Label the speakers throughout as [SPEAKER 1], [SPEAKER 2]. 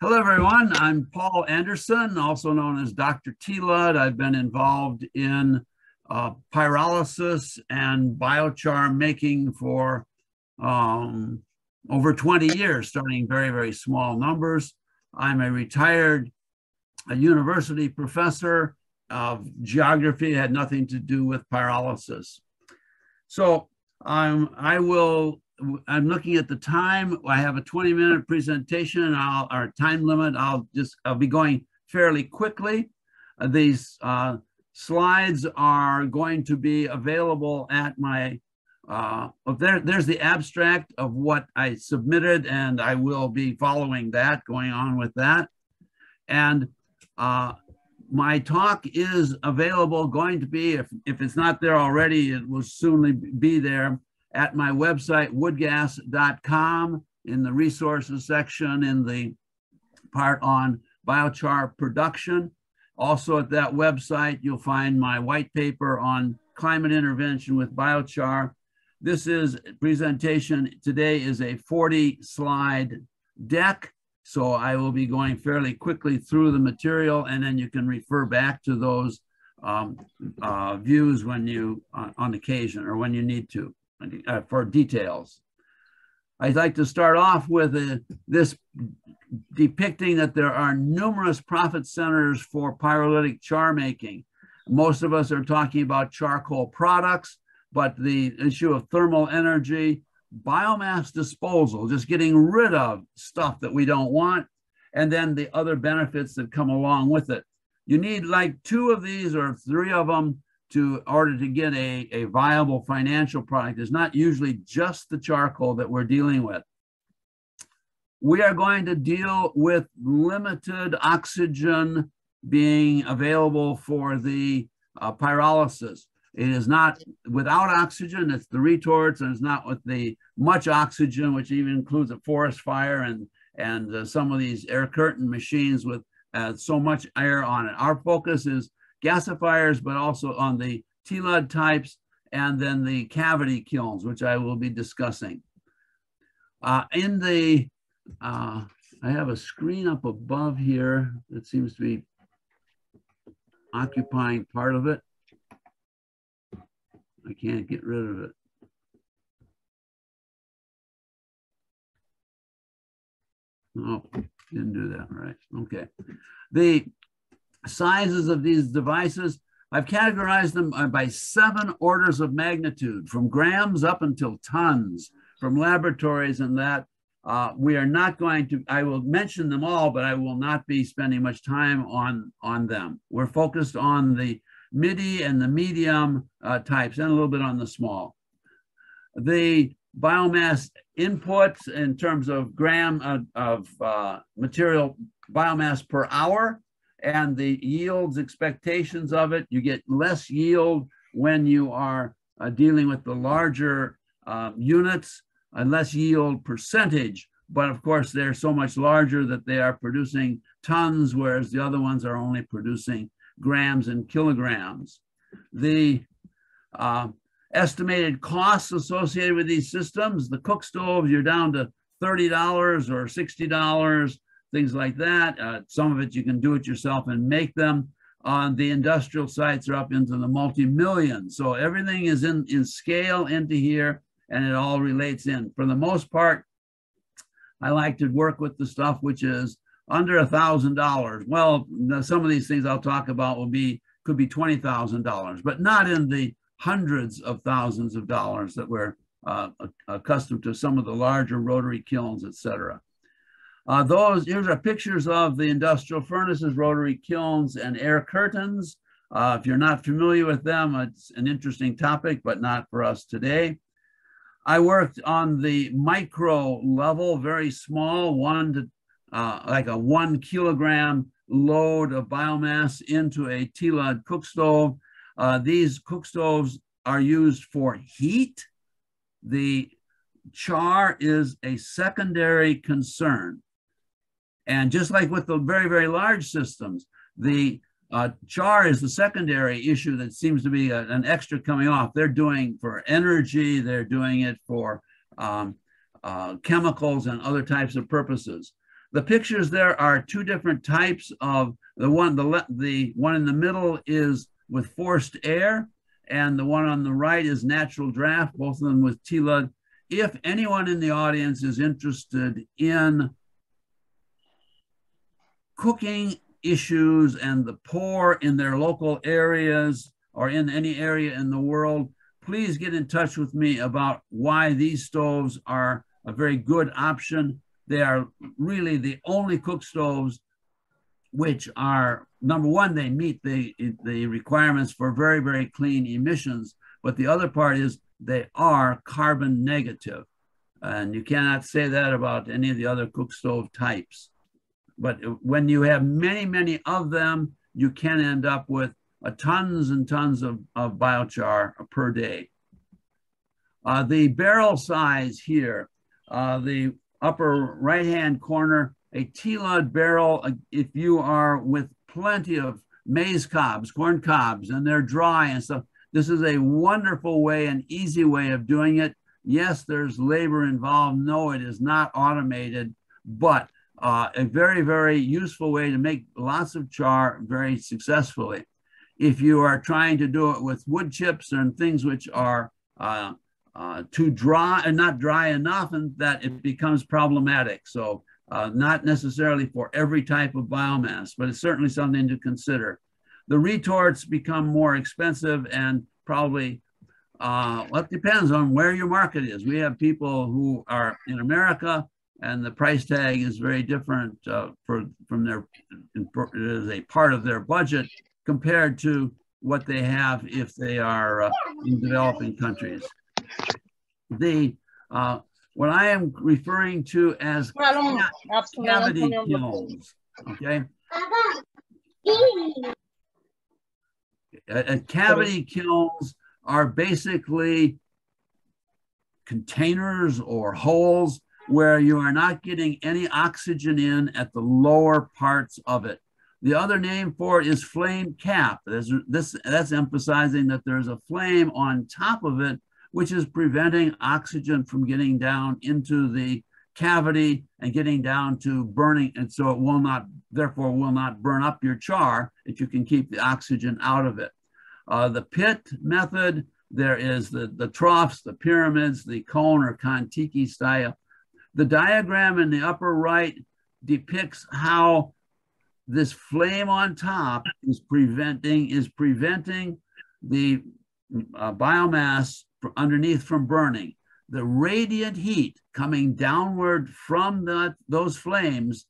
[SPEAKER 1] Hello, everyone. I'm Paul Anderson, also known as Dr. T-Lud. I've been involved in pyrolysis and biochar making for over 20 years, starting very, very small numbers. I'm a retired university professor of geography. It had nothing to do with pyrolysis. So I'm looking at the time. I have a 20-minute presentation, and our time limit. I'll be going fairly quickly. These slides are going to be available at my. There's the abstract of what I submitted, and I will be following that, going on with that. And my talk is available, going to be, if it's not there already, it will soon be there at my website, woodgas.com, in the resources section, in the part on biochar production. Also at that website, you'll find my white paper on climate intervention with biochar. This presentation today is a 40-slide deck. So I will be going fairly quickly through the material, and then you can refer back to those views when you, on occasion, or when you need to, for details. I'd like to start off with this depicting that there are numerous profit centers for pyrolytic char making. Most of us are talking about charcoal products, but the issue of thermal energy, biomass disposal, just getting rid of stuff that we don't want, and then the other benefits that come along with it. You need like 2 of these or 3 of them in order to get a viable financial product. It's not usually just the charcoal that we're dealing with. We are going to deal with limited oxygen being available for the pyrolysis. It is not without oxygen, it's the retorts, and it's not with the much oxygen, which even includes a forest fire and some of these air curtain machines with so much air on it. Our focus is gasifiers, but also on the T-Lud types and then the cavity kilns, which I will be discussing. I have a screen up above here that seems to be occupying part of it. I can't get rid of it. Oh, didn't do that right. Okay. The sizes of these devices, I've categorized them by 7 orders of magnitude, from grams up until tons, from laboratories, and that we are not going to, I will mention them all, but I will not be spending much time on them. We're focused on the midi and the medium types, and a little bit on the small. The biomass inputs in terms of gram of material biomass per hour, and the yields expectations of it. You get less yield when you are dealing with the larger units, and less yield percentage, but of course they're so much larger that they are producing tons, whereas the other ones are only producing grams and kilograms. The estimated costs associated with these systems, the cook stoves, you're down to $30 or $60, things like that. Some of it you can do it yourself and make them. On the industrial sites are up into the multi-millions. So everything is in scale into here, and it all relates in. For the most part, I like to work with the stuff which is under $1,000. Well, some of these things I'll talk about could be $20,000, but not in the hundreds of thousands of dollars that we're accustomed to some of the larger rotary kilns, etc. Here's are pictures of the industrial furnaces, rotary kilns, and air curtains. If you're not familiar with them, it's an interesting topic, but not for us today. I worked on the micro level, very small, like a 1 kilogram load of biomass into a T-Lud cook stove. These cook stoves are used for heat. The char is a secondary concern. And just like with the very, very large systems, the char is the secondary issue that seems to be an extra coming off. They're doing for energy, they're doing it for chemicals and other types of purposes. The pictures there are two different types of the one in the middle is with forced air, and the one on the right is natural draft, both of them with TLUD. If anyone in the audience is interested in cooking issues and the poor in their local areas or in any area in the world, please get in touch with me about why these stoves are a very good option. They are really the only cook stoves which are, number one, they meet the requirements for very, very clean emissions. But the other part is they are carbon negative. And you cannot say that about any of the other cook stove types. But when you have many, many of them, you can end up with tons and tons of biochar per day. The barrel size here, the upper right-hand corner, a TLUD barrel, if you are with plenty of maize cobs, corn cobs, and they're dry and stuff, this is a wonderful way, an easy way of doing it. Yes, there's labor involved. No, it is not automated, but a very, very useful way to make lots of char very successfully. If you are trying to do it with wood chips and things which are too dry and not dry enough, and that it becomes problematic. So not necessarily for every type of biomass, but it's certainly something to consider. The retorts become more expensive and probably, well, it depends on where your market is. We have people who are in America and the price tag is very different from their, it is a part of their budget compared to what they have if they are in developing countries. What I am referring to as cavity kilns, okay? Cavity kilns are basically containers or holes where you are not getting any oxygen in at the lower parts of it. The other name for it is flame cap. That's emphasizing that there's a flame on top of it, which is preventing oxygen from getting down into the cavity and getting down to burning. And so it will not, therefore will not burn up your char if you can keep the oxygen out of it. The pit method, there is the troughs, the pyramids, the cone or Kon-Tiki style. The diagram in the upper right depicts how this flame on top is preventing the biomass underneath from burning. The radiant heat coming downward from those flames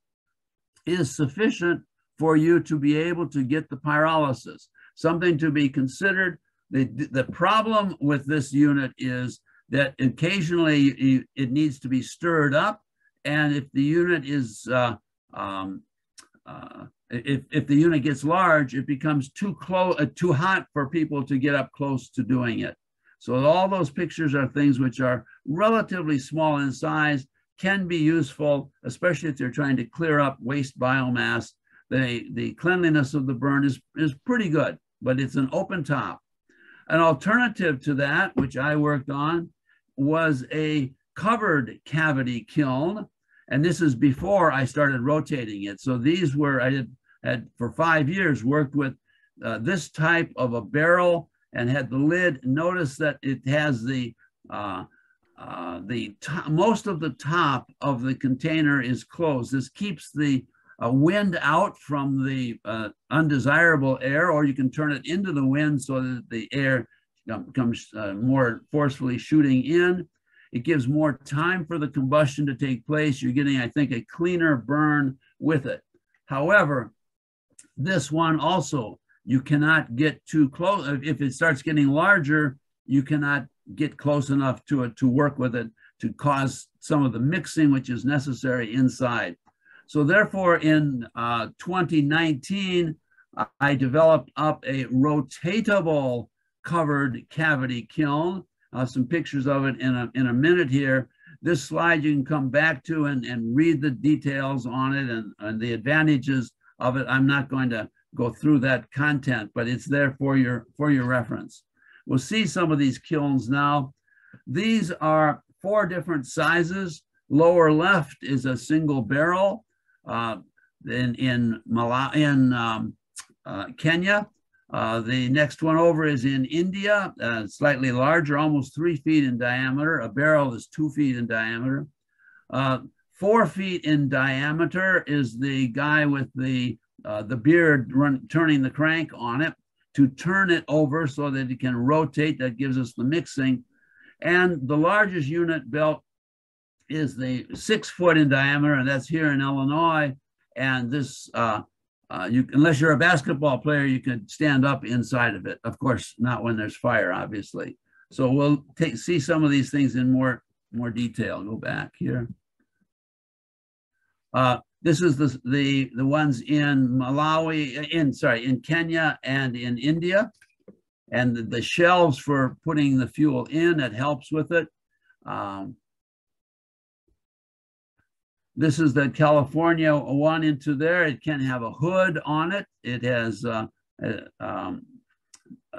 [SPEAKER 1] is sufficient for you to be able to get the pyrolysis. Something to be considered. The problem with this unit is that occasionally it needs to be stirred up, and if the unit is if the unit gets large, it becomes too hot for people to get up close to doing it. So all those pictures are things which are relatively small in size, can be useful, especially if you're trying to clear up waste biomass. The cleanliness of the burn is pretty good, but it's an open top. An alternative to that, which I worked on, was a covered cavity kiln. And this is before I started rotating it. So these were, I had for 5 years worked with this type of a barrel and had the lid. Notice that it has most of the top of the container is closed. This keeps the wind out from the undesirable air, or you can turn it into the wind so that the air comes more forcefully shooting in. It gives more time for the combustion to take place. You're getting, I think, a cleaner burn with it. However, this one also, you cannot get too close. If it starts getting larger, you cannot get close enough to it to work with it to cause some of the mixing which is necessary inside. So therefore, in 2019, I developed up a rotatable covered cavity kiln. Some pictures of it in a minute here. This slide you can come back to and read the details on it and the advantages of it. I'm not going to go through that content, but it's there for your reference. We'll see some of these kilns now. These are 4 different sizes. Lower left is a single barrel. Kenya. The next one over is in India, slightly larger, almost 3 feet in diameter. A barrel is 2 feet in diameter. 4 feet in diameter is the guy with the beard turning the crank on it to turn it over so that it can rotate. That gives us the mixing. And the largest unit built is the 6 foot in diameter, and that's here in Illinois. And this, unless you're a basketball player, you can stand up inside of it. Of course, not when there's fire, obviously. So we'll see some of these things in more detail. Go back here. This is the ones in in Kenya and in India. And the shelves for putting the fuel in, it helps with it. This is the California one into there. It can have a hood on it. It has a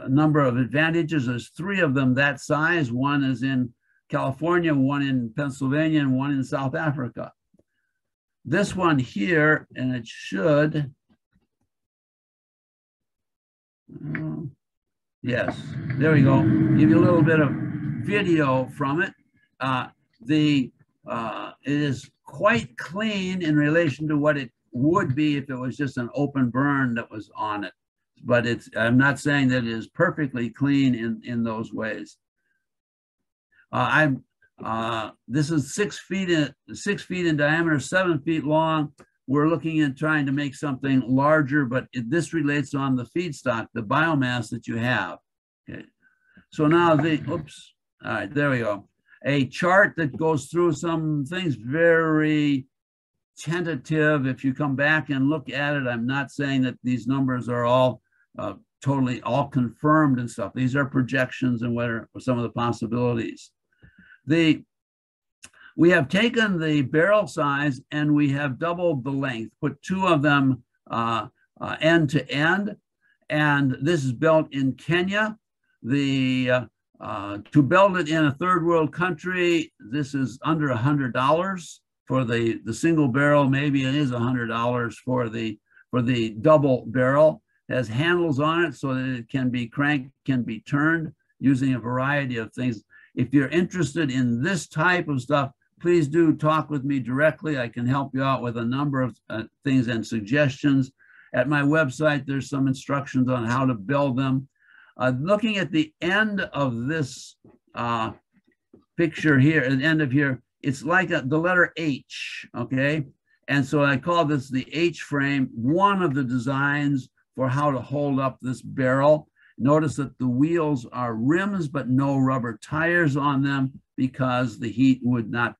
[SPEAKER 1] number of advantages. There's 3 of them that size. One is in California, one in Pennsylvania, and one in South Africa. This one here, and it should, yes, there we go. Give you a little bit of video from it. It is quite clean in relation to what it would be if it was just an open burn that was on it. But I'm not saying that it is perfectly clean in those ways. This is 6 feet in diameter, 7 feet long. We're looking at trying to make something larger, but this relates on the feedstock, the biomass that you have. Okay. So now oops. All right, there we go. A chart that goes through some things, very tentative. If you come back and look at it, I'm not saying that these numbers are all totally all confirmed and stuff. These are projections and what are some of the possibilities. We have taken the barrel size and we have doubled the length, put 2 of them end to end. And this is built in Kenya. To build it in a third world country, this is under $100 for the single barrel. Maybe it is $100 for the double barrel. It has handles on it so that it can be cranked, can be turned using a variety of things. If you're interested in this type of stuff, please do talk with me directly. I can help you out with a number of things and suggestions. At my website, there's some instructions on how to build them. Looking at the end of this picture here, at the end of here, it's like the letter H, okay? And so I call this the H frame, one of the designs for how to hold up this barrel. Notice that the wheels are rims, but no rubber tires on them because the heat would not,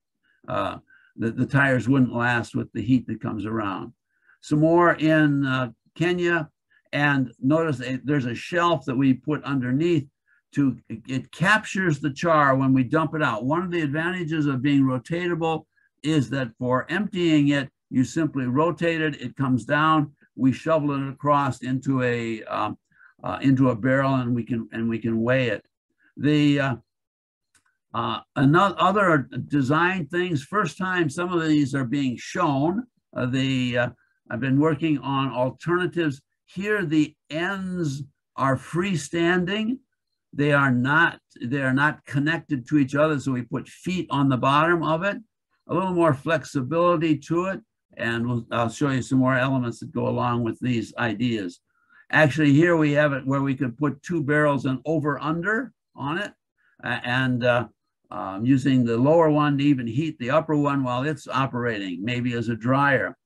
[SPEAKER 1] the tires wouldn't last with the heat that comes around. Some more in Kenya. And notice there's a shelf that we put underneath it captures the char when we dump it out. One of the advantages of being rotatable is that for emptying it, you simply rotate it, it comes down, we shovel it across into a barrel and we can weigh it. Other design things, first time some of these are being shown. I've been working on alternatives. Here, the ends are freestanding. They are not connected to each other, so we put feet on the bottom of it. A little more flexibility to it, and I'll show you some more elements that go along with these ideas. Actually, here we have it where we could put 2 barrels and over-under on it, and using the lower one to even heat the upper one while it's operating, maybe as a dryer.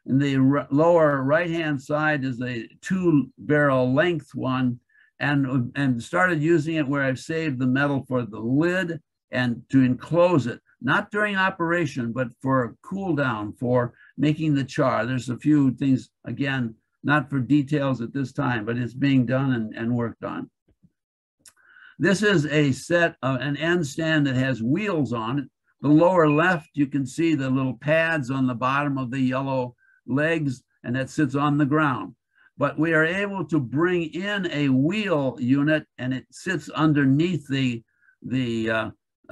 [SPEAKER 1] In the lower right-hand side is a 2-barrel length one, and started using it where I've saved the metal for the lid and to enclose it, not during operation, but for cool down, for making the char. There's a few things, again, not for details at this time, but it's being done and worked on. This is a set of an end stand that has wheels on it. The lower left, you can see the little pads on the bottom of the yellow legs, and that sits on the ground. But we are able to bring in a wheel unit, and it sits underneath the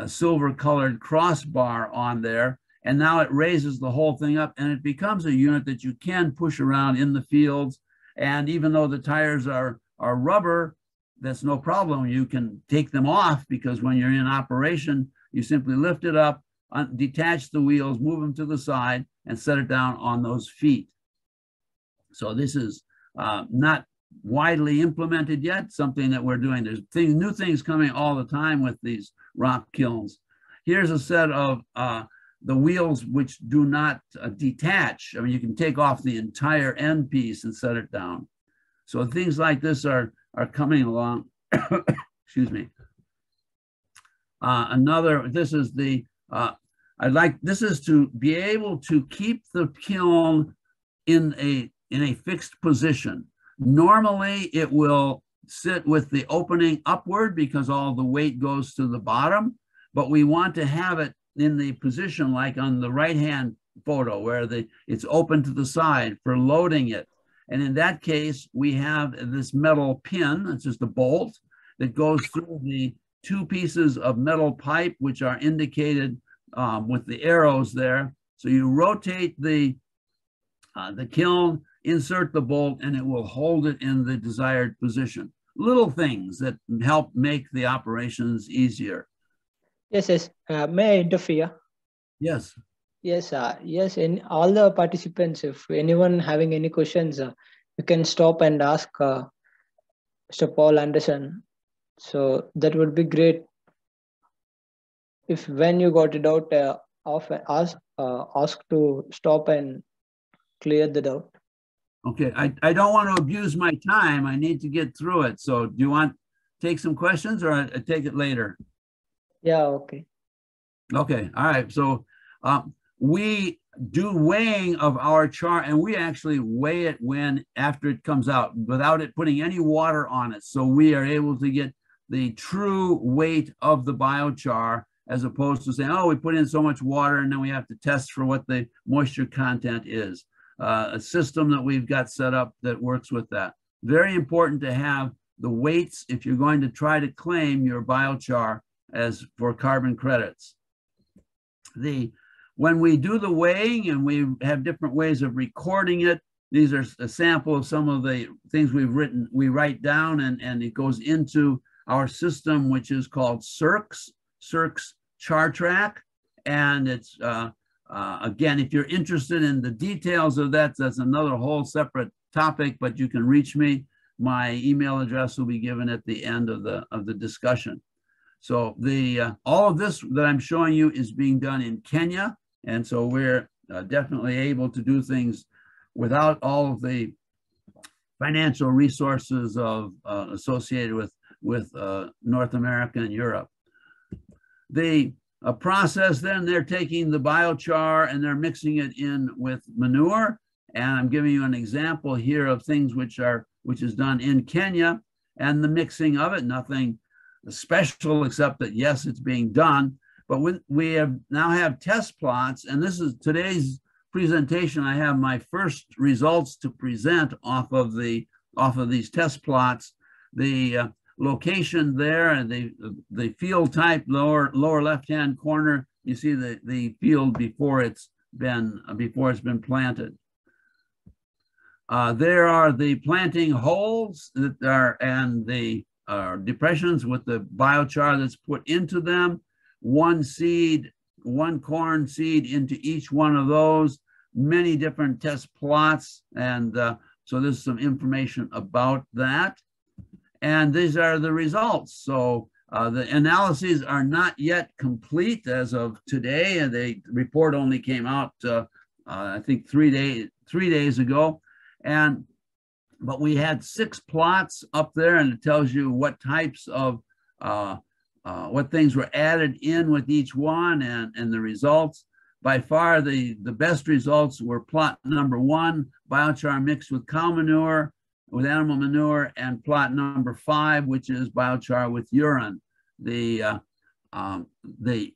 [SPEAKER 1] silver-colored crossbar on there, And now it raises the whole thing up, and it becomes a unit that you can push around in the fields. And even though the tires are rubber, that's no problem. You can take them off, because when you're in operation, you simply lift it up, detach the wheels, move them to the side, and set it down on those feet. So this is not widely implemented yet, something that we're doing. There's new things coming all the time with these rock kilns. Here's a set of the wheels which do not detach. I mean, you can take off the entire end piece and set it down. So things like this are coming along. Excuse me. This is the, this is to be able to keep the kiln in a fixed position. Normally, it will sit with the opening upward because all the weight goes to the bottom, but we want to have it in the position like on the right-hand photo where it's open to the side for loading it. And in that case, we have this metal pin, it's just a bolt, that goes through the two pieces of metal pipe, which are indicated with the arrows there. So you rotate the kiln, insert the bolt, and it will hold it in the desired position. Little things that help make the operations easier.
[SPEAKER 2] Yes. May I interfere?
[SPEAKER 1] Yes.
[SPEAKER 2] Yes. Yes. In all the participants, if anyone having any questions, you can stop and ask Mr. Paul Anderson. So that would be great. If when you got a doubt, ask to stop and clear the doubt.
[SPEAKER 1] Okay. I don't want to abuse my time. I need to get through it. So do you want to take some questions, or I take it later?
[SPEAKER 2] Yeah, okay.
[SPEAKER 1] Okay, all right. So we do weighing of our char, and we actually weigh it after it comes out without it putting any water on it. So we are able to get the true weight of the biochar, as opposed to saying, oh, we put in so much water and then we have to test for what the moisture content is. A system that we've got set up that works with that. Very important to have the weights if you're going to try to claim your biochar as for carbon credits. When we do the weighing, and we have different ways of recording it, these are a sample of some of the things we write down, and it goes into our system, which is called CIRCS Char Track. And it's, again, if you're interested in the details of that, that's another whole separate topic, but you can reach me. My email address will be given at the end of the discussion. So all of this that I'm showing you is being done in Kenya. And so we're definitely able to do things without all of the financial resources associated with North America and Europe. The process then, they're taking the biochar and they're mixing it in with manure. And I'm giving you an example here of things which is done in Kenya, and the mixing of it, nothing special except that, yes, it's being done. But we now have test plots, and this is today's presentation. I have my first results to present off of these test plots. The location there and the field type, lower left-hand corner, you see the field before it's been planted. There are the planting holes and the depressions with the biochar that's put into them. One corn seed into each one of those. Many different test plots, and so there's some information about that. And these are the results. So the analyses are not yet complete as of today, and the report only came out I think 3 days ago. But we had 6 plots up there, and it tells you what types of what things were added in with each one, and the results. By far, the best results were plot number 1, biochar mixed with cow manure, with animal manure, and plot number 5, which is biochar with urine. They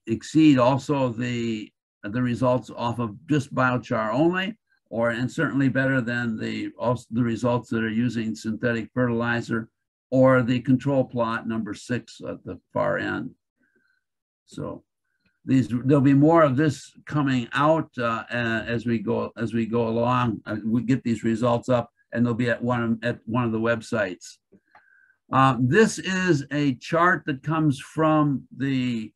[SPEAKER 1] exceed also the results off of just biochar only, and certainly better than the results that are using synthetic fertilizer or the control plot number 6 at the far end. So there'll be more of this coming out as we go along. We get these results up, and they'll be at one of the websites. This is a chart that comes from the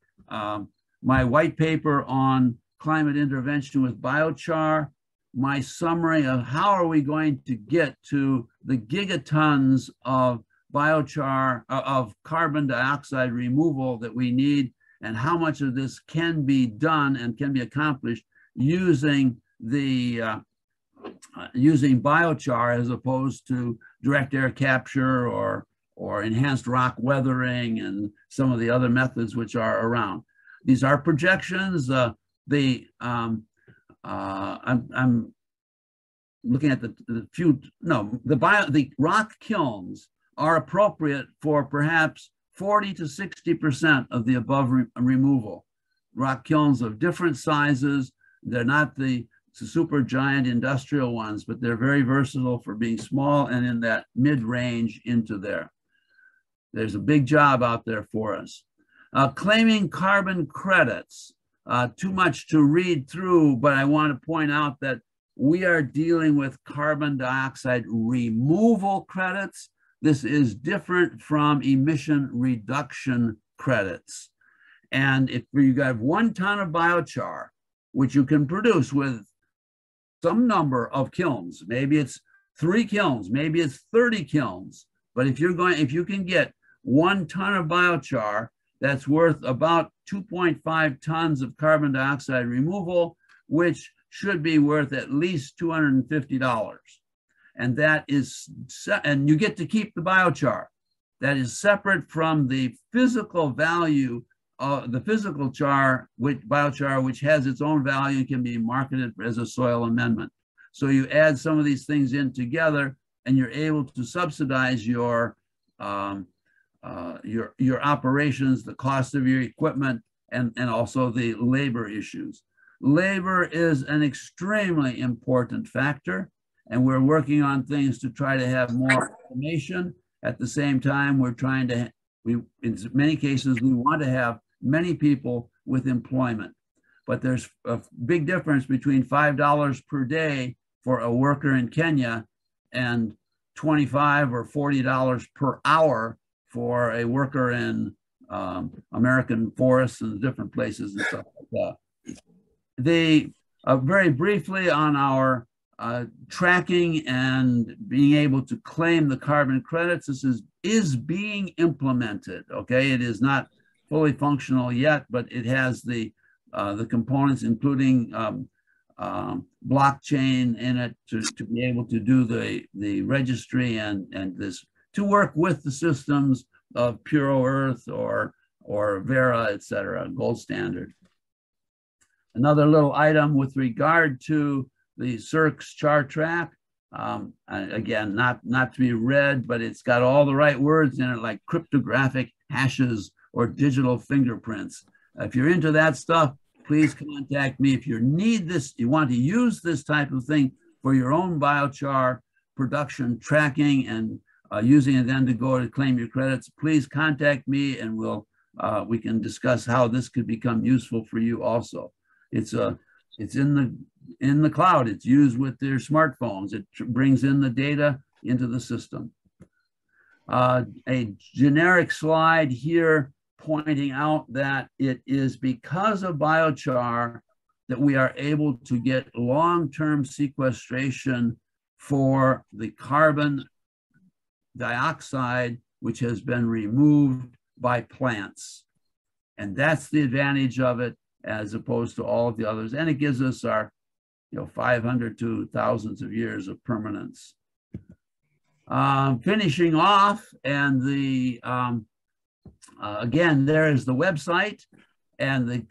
[SPEAKER 1] my white paper on climate intervention with biochar. My summary of how are we going to get to the gigatons of biochar, of carbon dioxide removal that we need, and how much of this can be done and can be accomplished using using biochar as opposed to direct air capture or enhanced rock weathering and some of the other methods which are around. These are projections. I'm looking at the rock kilns are appropriate for perhaps 40 to 60% of the above removal. Rock kilns of different sizes. They're not the super giant industrial ones, but they're very versatile for being small and in that mid-range into there. There's a big job out there for us. Claiming carbon credits, too much to read through, but I want to point out that we are dealing with carbon dioxide removal credits. This is different from emission reduction credits. And if you have 1 ton of biochar, which you can produce with some number of kilns, maybe it's 3 kilns, maybe it's 30 kilns, but if you can get 1 ton of biochar, that's worth about 2.5 tons of carbon dioxide removal, which should be worth at least $250. And that is, and you get to keep the biochar. That is separate from the physical value of the physical biochar, which has its own value and can be marketed as a soil amendment. So you add some of these things in together, and you're able to subsidize your operations, the cost of your equipment, and also the labor issues. Labor is an extremely important factor, and we're working on things to try to have more automation. At the same time, we're trying to, in many cases, we want to have many people with employment. But there's a big difference between $5 per day for a worker in Kenya and $25 or $40 per hour for a worker in American forests and different places and stuff like that. Very briefly on our tracking and being able to claim the carbon credits, this is being implemented, okay? It is not fully functional yet, but it has the components, including blockchain in it to be able to do the registry and this, to work with the systems of Puro Earth or Vera, et cetera, gold standard. Another little item with regard to the CERC's char track, again, not to be read, but it's got all the right words in it, like cryptographic hashes or digital fingerprints. If you're into that stuff, please contact me. If you need this, you want to use this type of thing for your own biochar production tracking and using it then to go to claim your credits, please contact me and we can discuss how this could become useful for you also. It's in the cloud. It's used with their smartphones. It brings in the data into the system. A generic slide here pointing out that it is because of biochar that we are able to get long-term sequestration for the carbon dioxide which has been removed by plants. And that's the advantage of it as opposed to all of the others. And it gives us our 500 to thousands of years of permanence. Finishing off, and again, there is the website and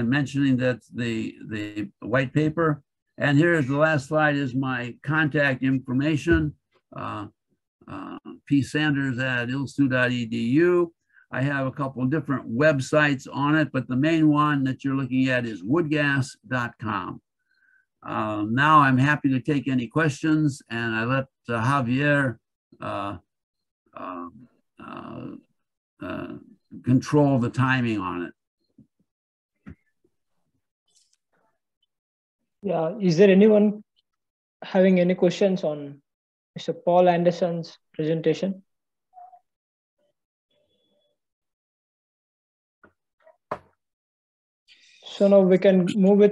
[SPEAKER 1] mentioning that the white paper. And here's the last slide is my contact information, psanders@ilstu.edu. I have a couple of different websites on it, but the main one that you're looking at is woodgas.com. Now I'm happy to take any questions, and I let Javier control the timing on it.
[SPEAKER 2] Yeah, is there anyone having any questions on Mr. Paul Anderson's presentation? So now we can move with